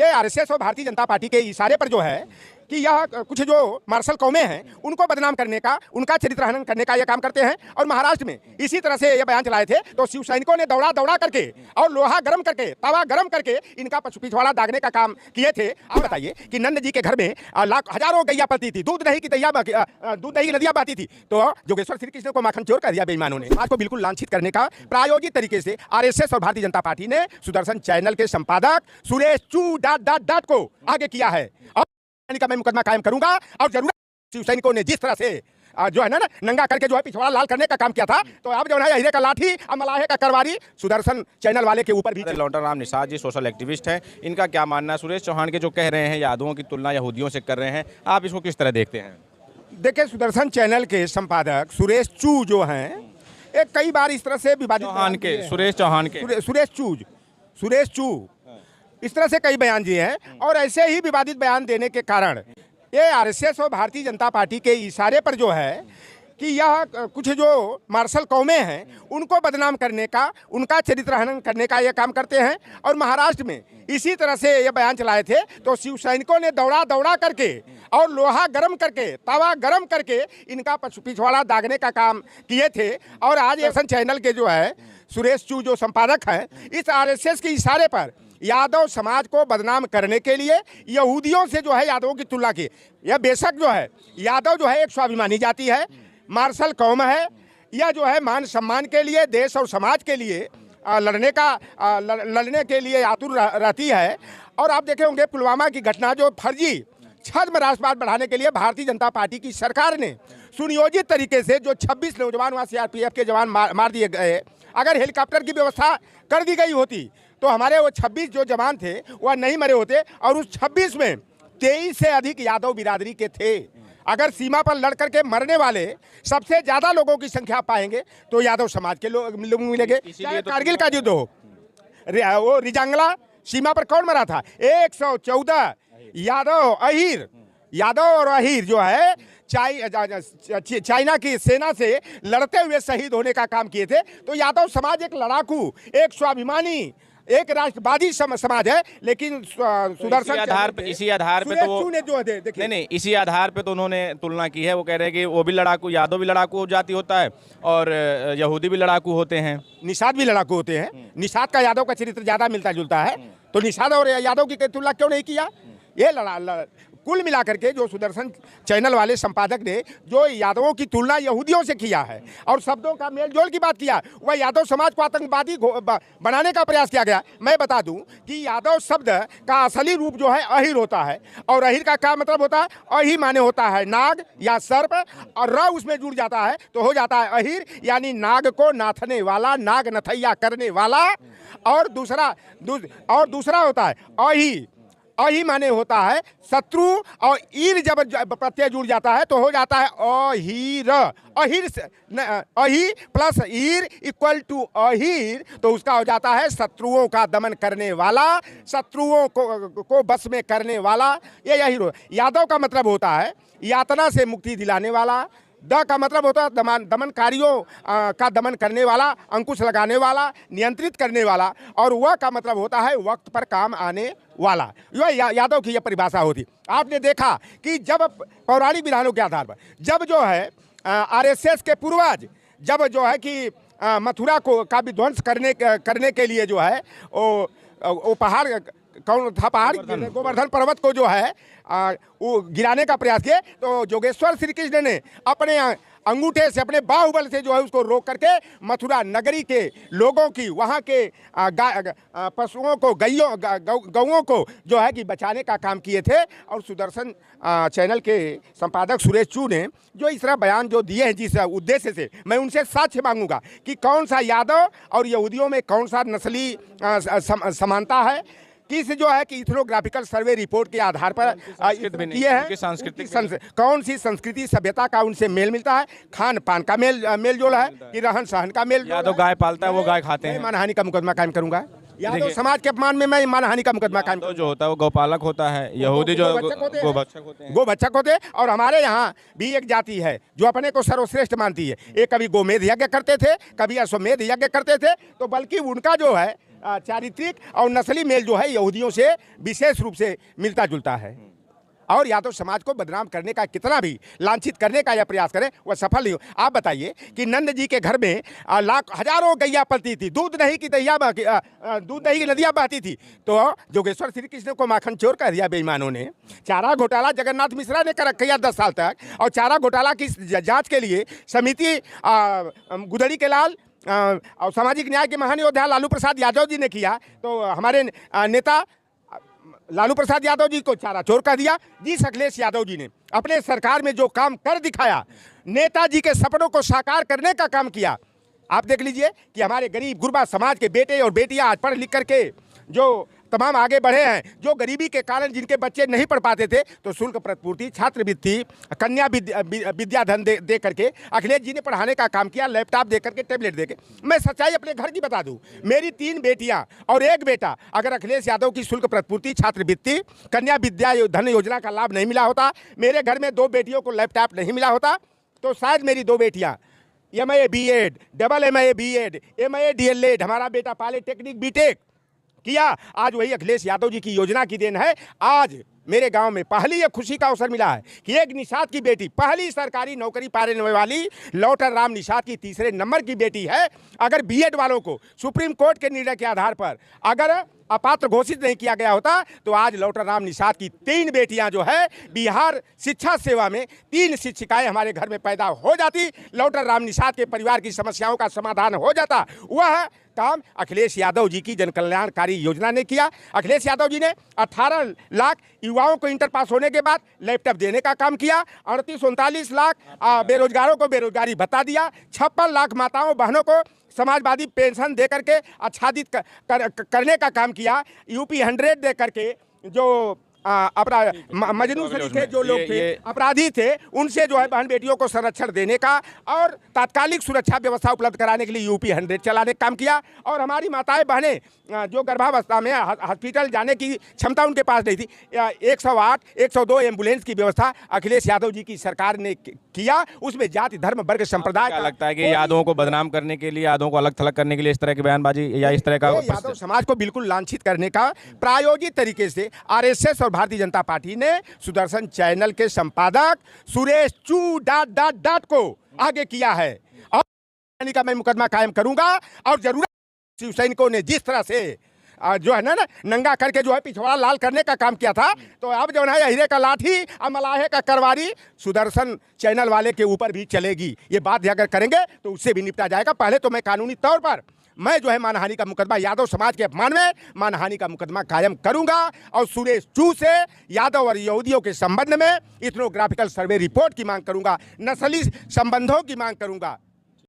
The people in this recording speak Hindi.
ये आरएसएस और भारतीय जनता पार्टी के इशारे पर जो है कि यह कुछ जो मार्शल कौमें हैं उनको बदनाम करने का, उनका चरित्र हनन करने का यह काम करते हैं। और महाराष्ट्र में इसी तरह से ये बयान चलाए थे तो शिव सैनिकों ने दौड़ा दौड़ा करके और लोहा गर्म करके, तवा गर्म करके इनका पिछवाड़ा दागने का काम किए थे। आप बताइए कि नंद जी के घर में हजारों गैया पलती थी, दूध दही की नदियां बहती थी, तो जोगेश्वर श्री कृष्ण को माखन चोर कर दिया बेईमानों ने। आज को बिल्कुल लांछित करने का प्रायोजित तरीके से आरएसएस और भारतीय जनता पार्टी ने सुदर्शन चैनल के संपादक सुरेश चू को आगे किया है। का मैं मुकदमा कायम करूंगा और जरूर शिव सैनिकों ने जिस तरह से जो है ना नंगा करके जो है पिछवाड़ा लाल करने का काम किया था, तो अब जो है हीरे का लाठी और मलाहे का करवारी सुदर्शन चैनल वाले के ऊपर भी। लौटाराम निषाद जी सोशल एक्टिविस्ट हैं, इनका क्या मानना है? सुरेश चौहान के जो कह रहे हैं यादवों की तुलना यहूदियों से कर रहे हैं, आप इसको किस तरह देखते हैं? देखिए, सुदर्शन चैनल के संपादक सुरेश चू जो हैं एक कई बार इस तरह से विवादित सुरेश चू इस तरह से कई बयान दिए हैं और ऐसे ही विवादित बयान देने के कारण ये आरएसएस और भारतीय जनता पार्टी के इशारे पर जो है कि यह कुछ जो मार्शल कौमें हैं उनको बदनाम करने का, उनका चरित्र हनन करने का यह काम करते हैं। और महाराष्ट्र में इसी तरह से ये बयान चलाए थे तो शिव सैनिकों ने दौड़ा दौड़ा करके और लोहा गर्म करके, तवा गर्म करके इनका पिछवाड़ा दागने का काम किए थे। और आज सुदर्शन चैनल के जो है सुरेश चू जो संपादक हैं, इस आरएसएस के इशारे पर यादव समाज को बदनाम करने के लिए यहूदियों से जो है यादवों की तुलना की। यह बेशक जो है यादव जो है एक स्वाभिमानी जाति है, मार्शल कौम है, यह जो है मान सम्मान के लिए, देश और समाज के लिए लड़ने के लिए आतुर रहती है। और आप देखे होंगे पुलवामा की घटना, जो फर्जी छद्म राष्ट्रवाद बढ़ाने के लिए भारतीय जनता पार्टी की सरकार ने सुनियोजित तरीके से जो 26 नौजवान वहाँ सीआरपीएफ के जवान मार दिए गए, अगर हेलीकॉप्टर की व्यवस्था कर दी गई होती तो हमारे वो 26 जो जवान थे वह नहीं मरे होते। और उस 26 में 23 से अधिक यादव बिरादरी के थे। अगर सीमा पर लड़ करके मरने वाले सबसे ज्यादा लोगों की संख्या पाएंगे तो यादव समाज के लोग मिलेंगे। कारगिल का युद्ध हो, वो रिजांगला सीमा पर कौन मरा था? 114 यादव और अहीर जो है चाइना की सेना से लड़ते हुए शहीद होने का काम किए थे। तो यादव समाज एक लड़ाकू, एक स्वाभिमानी, एक राष्ट्रवादी समाज है। लेकिन सुदर्शन इसी आधार पे तो उन्होंने तुलना की है। वो कह रहे हैं कि वो भी लड़ाकू, यादव भी लड़ाकू जाति होता है और यहूदी भी लड़ाकू होते हैं, निषाद भी लड़ाकू होते हैं। निषाद का यादव का चरित्र ज्यादा मिलता जुलता है, तो निषाद और यादव की तुलना क्यों नहीं किया? ये कुल मिलाकर के जो सुदर्शन चैनल वाले संपादक ने जो यादवों की तुलना यहूदियों से किया है और शब्दों का मेलजोल की बात किया, वह यादव समाज को आतंकवादी बनाने का प्रयास किया गया। मैं बता दूं कि यादव शब्द का असली रूप जो है अहिर होता है, और अहिर का क्या मतलब होता है? अहि माने होता है नाग या सर्प, और र उसमें जुड़ जाता है तो हो जाता है अहिर, यानी नाग को नाथने वाला, नाग नथैया करने वाला। और दूसरा होता है अहि। अहि माने होता है शत्रु, और ईर जब प्रत्यय जुड़ जाता है तो हो जाता है अहीर। अहि प्लस ईर इक्वल टू अहीर, तो उसका हो जाता है शत्रुओं का दमन करने वाला, शत्रुओं को बस में करने वाला। ये अहीर। यादव का मतलब होता है यातना से मुक्ति दिलाने वाला। द का मतलब होता है दमनकारियों का दमन करने वाला, अंकुश लगाने वाला, नियंत्रित करने वाला। और वह का मतलब होता है वक्त पर काम आने वाला। यह यादव की यह परिभाषा होती। आपने देखा कि जब पौराणिक विधानों के आधार पर जब जो है आरएसएस के पूर्वज जब जो है कि मथुरा का विध्वंस करने के लिए जो है वो पहाड़, कौन था पहाड़, गोवर्धन पर्वत को जो है वो गिराने का प्रयास किए, तो जोगेश्वर श्री कृष्ण ने अपने अंगूठे से, अपने बाहुबल से जो है उसको रोक करके मथुरा नगरी के लोगों की, वहाँ के पशुओं को, गौओं को जो है कि बचाने का काम किए थे। और सुदर्शन चैनल के संपादक सुरेश चू ने जो इस तरह बयान जो दिए हैं जिस उद्देश्य से, मैं उनसे साक्ष्य मांगूंगा कि कौन सा यादव और यहूदियों में कौन सा नस्ली समानता है, किस जो है कि इथनोग्राफिकल सर्वे रिपोर्ट के आधार पर ये है, कौन सी संस्कृति सभ्यता का उनसे मेल मिलता है, खान पान का मेल जोल है कि रहन सहन का मेल। यादव गाय पालता है, वो गाय खाते हैं। मानहानि का मुकदमा कायम करूंगा। यादव समाज के अपमान में मैं मानहानि का मुकदमा कायम। जो होता है वो गौपालक होता है, यहूदी जो गोभक्षक होते हैं। और हमारे यहाँ भी एक जाति है जो अपने को सर्वश्रेष्ठ मानती है। ये कभी गोमेध यज्ञ करते थे, कभी अश्वमेध यज्ञ करते थे, तो बल्कि उनका जो है चारित्रिक और नस्ली मेल जो है यहूदियों से विशेष रूप से मिलता जुलता है। और यादव समाज को बदनाम करने का, कितना भी लांछित करने का यह प्रयास करे, वह सफल नहीं हो। आप बताइए कि नंद जी के घर में हजारों गैया पलती थी, दूध दही की नदियाँ बहती थी, तो जोगेश्वर श्री कृष्ण को माखन चोर कह दिया बेईमानों ने। चारा घोटाला जगन्नाथ मिश्रा ने कर रखा 10 साल तक, और चारा घोटाला की जांच के लिए समिति गुदड़ी के लाल और सामाजिक न्याय के महान योद्धा लालू प्रसाद यादव जी ने किया, तो हमारे नेता लालू प्रसाद यादव जी को चारा चोर कह दिया। जिस अखिलेश यादव जी ने अपने सरकार में जो काम कर दिखाया, नेताजी के सपनों को साकार करने का काम किया, आप देख लीजिए कि हमारे गरीब गुरबा समाज के बेटे और बेटियां आज पढ़ लिख करके जो तमाम आगे बढ़े हैं, जो गरीबी के कारण जिनके बच्चे नहीं पढ़ पाते थे, तो शुल्क प्रतिपूर्ति, छात्रवृत्ति, कन्या विद्याधन दे करके अखिलेश जी ने पढ़ाने का काम किया, लैपटॉप दे करके, टैबलेट दे के। मैं सच्चाई अपने घर की बता दूं, मेरी 3 बेटियां और 1 बेटा अगर अखिलेश यादव की शुल्क प्रतिपूर्ति, छात्रवृत्ति, कन्या विद्याधन योजना का लाभ नहीं मिला होता, मेरे घर में 2 बेटियों को लैपटॉप नहीं मिला होता, तो शायद मेरी 2 बेटियाँ MA BEd, double MA BEd, MA DLEd, हमारा बेटा पॉलिटेक्निक बीटेक किया। आज वही अखिलेश यादव जी की योजना की देन है। आज मेरे गांव में पहली ये खुशी का अवसर मिला है कि एक निषाद की बेटी, पहली सरकारी नौकरी पाने वाली लौटर राम निषाद की 3रे नंबर की बेटी है। अगर बीएड वालों को सुप्रीम कोर्ट के निर्णय के आधार पर अगर अपात्र घोषित नहीं किया गया होता, तो आज लौटर राम निषाद की 3 बेटियां जो है बिहार शिक्षा सेवा में 3 शिक्षिकाएं हमारे घर में पैदा हो जाती, लौटर राम निषाद के परिवार की समस्याओं का समाधान हो जाता। वह काम अखिलेश यादव जी की जन कल्याणकारी योजना ने किया। अखिलेश यादव जी ने 18 लाख युवाओं को इंटर पास होने के बाद लैपटॉप देने का काम किया, 38-39 लाख बेरोजगारों को बेरोजगारी भत्ता दिया, 56 लाख माताओं बहनों को समाजवादी पेंशन दे करके आच्छादित करने का काम किया। यूपी 100 दे करके जो अपना मजनू शरीफ थे, जो लोग थे अपराधी थे, उनसे जो है बहन बेटियों को संरक्षण देने का और तात्कालिक सुरक्षा व्यवस्था उपलब्ध कराने के लिए यूपी 100 चलाने का काम किया। और हमारी माताएं बहनें जो गर्भावस्था में हॉस्पिटल जाने की क्षमता उनके पास नहीं थी, 108, 102 एम्बुलेंस की व्यवस्था अखिलेश यादव जी की सरकार ने किया। उसमें जाति, धर्म, वर्ग, संप्रदाय क्या लगता है कि यादवों को बदनाम करने के लिए, यादवों को अलग थलग करने के लिए इस तरह की बयानबाजी या इस तरह का यादव समाज को बिल्कुल लांछित करने का प्रायोजित तरीके से आरएसएस और भारतीय जनता पार्टी ने सुदर्शन चैनल के संपादक सुरेश चू डॉट को आगे किया है। और का मैं मुकदमा कायम करूंगा, और जरूरत शिव सैनिकों ने जिस तरह से जो है ना नंगा करके जो है पिछवाड़ा लाल करने का काम किया था, तो अब जो है हीरे का लाठी और मलाहे का करवारी सुदर्शन चैनल वाले के ऊपर भी चलेगी। ये बात अगर करेंगे तो उससे भी निपटा जाएगा। पहले तो मैं कानूनी तौर पर मैं जो है मानहानि का मुकदमा, यादव समाज के अपमान में मानहानि का मुकदमा कायम करूंगा, और सुरेश चू से यादव और यहूदियों के संबंध में इथनोग्राफिकल सर्वे रिपोर्ट की मांग करूंगा, नस्ली संबंधों की मांग करूंगा।